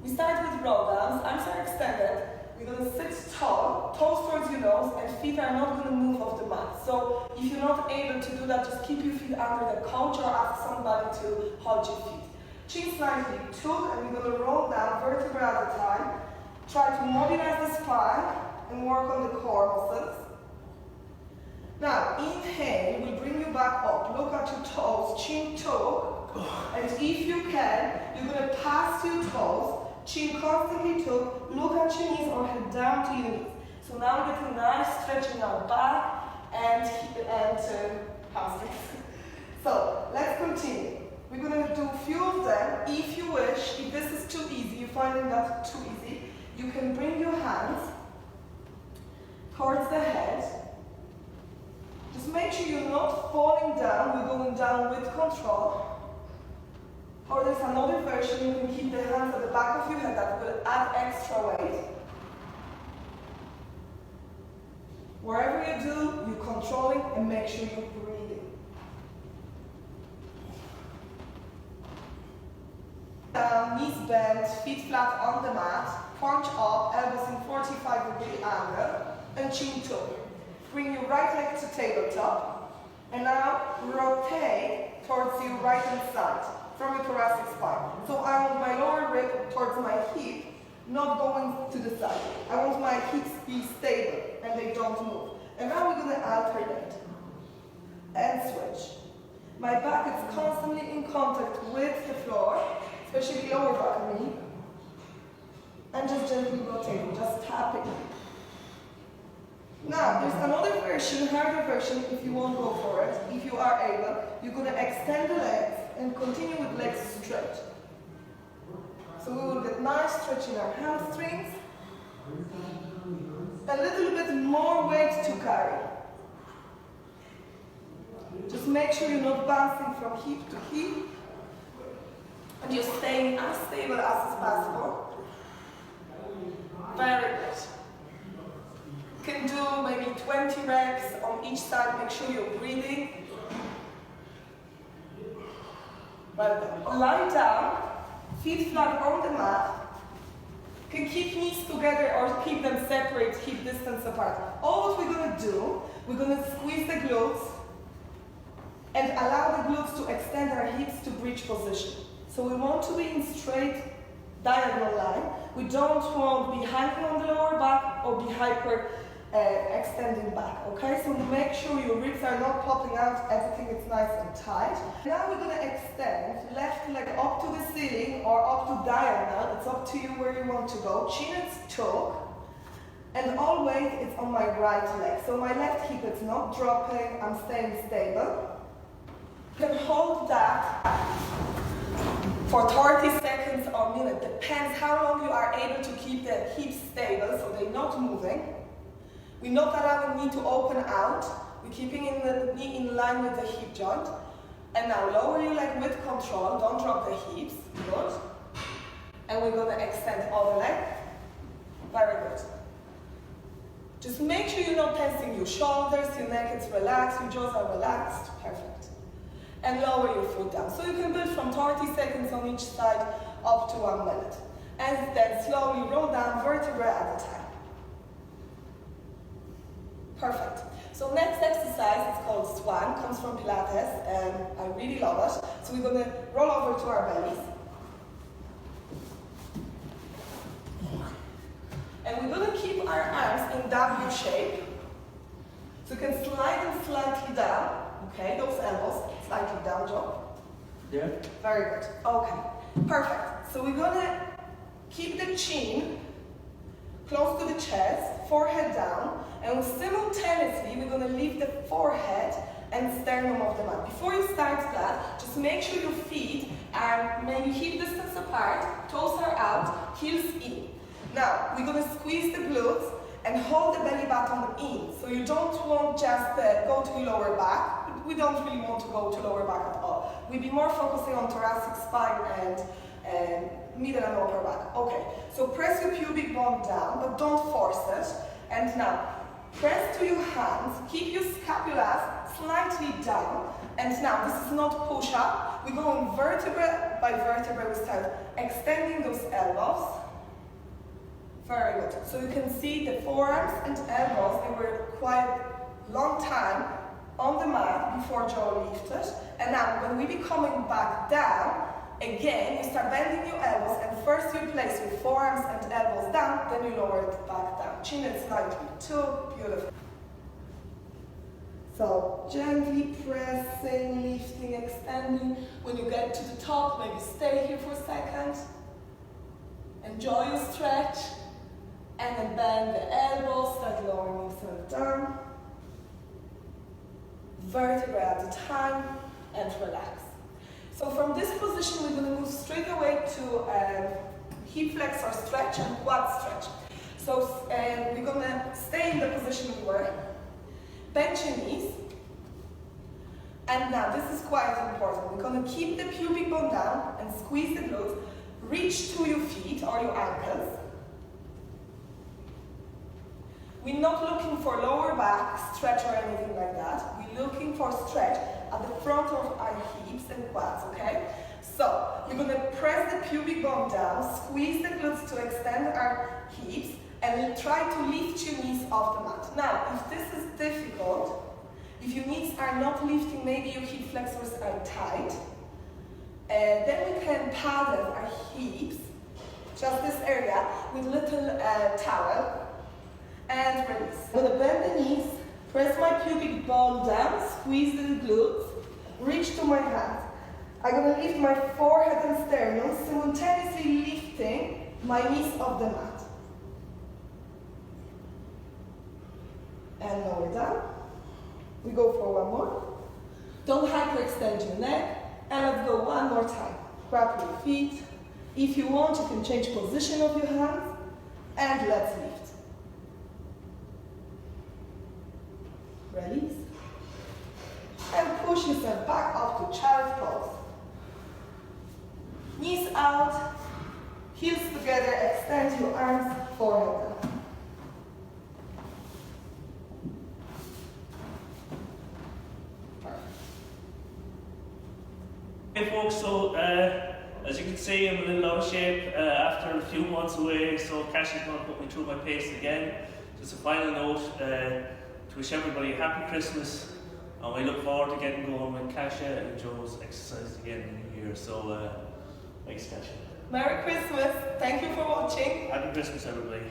We start with roll downs, arms are extended. We're going to sit tall, toes towards your nose, and feet are not going to move off the mat. So if you're not able to do that, just keep your feet under the couch or ask somebody to hold your feet. Chin slightly took, and we're going to roll down vertebra at a time. Try to mobilize the spine and work on the core muscles. Now, inhale, will bring you back up. Look at your toes, chin tuck. And if you can, you're going to pass your toes. Chin constantly tuck, look at your knees or head down to your knees. So now we get a nice stretch in our back and hamstrings. So let's continue. We're going to do a few of them. If you wish, if this is too easy, you're finding that too easy, you can bring your hands towards the head. Just make sure you're not falling down, we're going down with control. Or there's another version, you can keep the hands at the back of your head, that will add extra weight. Wherever you do, you're controlling and make sure you're breathing. Down, knees bent, feet flat on the mat, punch up, elbows in 45-degree angle, and chin tuck. Bring your right leg to tabletop, and now rotate towards your right hand side. From your thoracic spine. So I want my lower rib towards my hip, not going to the side. I want my hips to be stable and they don't move. And now we're going to alternate and switch. My back is constantly in contact with the floor, especially lower back knee. And just gently rotating, just tapping. Now, there's another version, harder version, if you won't go for it. If you are able, you're going to extend the legs and continue with legs straight. So we will get nice stretch in our hamstrings. A little bit more weight to carry. Just make sure you're not bouncing from hip to hip. And you're staying as stable as is possible. Very good. You can do maybe 20 reps on each side. Make sure you're breathing. Well done. Lie down, feet flat on the mat. You can keep knees together or keep them separate, keep distance apart. All what we're going to do, we're going to squeeze the glutes and allow the glutes to extend our hips to bridge position. So we want to be in straight diagonal line. We don't want to be hanging on the lower back or be hyper extending back, okay? So make sure your ribs are not popping out, everything is nice and tight. Now we're going to extend left leg up to the ceiling or up to diagonal. It's up to you where you want to go. Chin is tuck, and all weight is on my right leg. So my left hip is not dropping, I'm staying stable. You can hold that for 30 seconds or a minute, depends how long you are able to keep the hips stable so they're not moving. We're not allowing knee to open out. We're keeping the knee in line with the hip joint. And now lower your leg with control. Don't drop the hips. Good. And we're going to extend all the leg. Very good. Just make sure you're not tensing your shoulders, your neck is relaxed, your jaws are relaxed. Perfect. And lower your foot down. So you can build from 30 seconds on each side up to 1 minute. And then slowly roll down vertebra at a time. Perfect. So next exercise is called Swan, comes from Pilates, and I really love it. So we're going to roll over to our bellies. And we're going to keep our arms in W shape. So you can slide them slightly down. Okay, those elbows slightly down, Joe. Yeah. Very good. Okay, perfect. So we're going to keep the chin close to the chest, forehead down, and simultaneously we're going to lift the forehead and sternum off the mat. Before you start that, just make sure your feet are maybe hip distance apart, toes are out, heels in. Now, we're going to squeeze the glutes and hold the belly button in. So you don't want just go to your lower back. We don't really want to go to lower back at all. We'll be more focusing on thoracic spine and middle and upper back. Okay, so press your pubic bone down, but don't force it. And now, press to your hands, keep your scapulas slightly down. And now this is not push-up. We're going vertebra by vertebra. We start extending those elbows. Very good. So you can see the forearms and elbows, they were quite long time on the mat before Joe lifted. And now when we be coming back down, again, you start bending your elbows, and first you place your forearms and elbows down, then you lower it back down. Chin is slightly too. Beautiful. So gently pressing, lifting, extending. When you get to the top, maybe stay here for a second. Enjoy your stretch. And then bend the elbows, start lowering yourself down. Vertebra at a time, and relax. So from this position, we're going to move straight away to hip flexor stretch and quad stretch. So we're going to stay in the position we were. Bend your knees. And now this is quite important. We're going to keep the pubic bone down and squeeze the glutes. Reach to your feet or your ankles. We're not looking for lower back stretch or anything like that. We're looking for stretch at the front of our hips and quads, okay? So we're going to press the pubic bone down, squeeze the glutes to extend our hips, and we'll try to lift your knees off the mat. Now, if this is difficult, if your knees are not lifting, maybe your hip flexors are tight, then we can paddle our hips, just this area, with little towel, and release. I'm going to bend the knees, press my pubic bone down, squeeze the glutes, reach to my hands. I'm going to lift my forehead and sternum, simultaneously lifting my knees off the mat. And lower down. We go for one more. Don't hyperextend your neck. And let's go one more time. Grab your feet. If you want, you can change position of your hands. And let's lift. Release. And push yourself back up to child's pose. Knees out, heels together, extend your arms, forehead down. Hey folks, so as you can see, I'm a little out of shape after a few months away, so Kasia's going to put me through my paces again. Just a final note, to wish everybody a happy Christmas, and we look forward to getting going with Kasia and Joe's exercise again in the new year. So, thanks Kasia. Merry Christmas, thank you for watching. Happy Christmas everybody.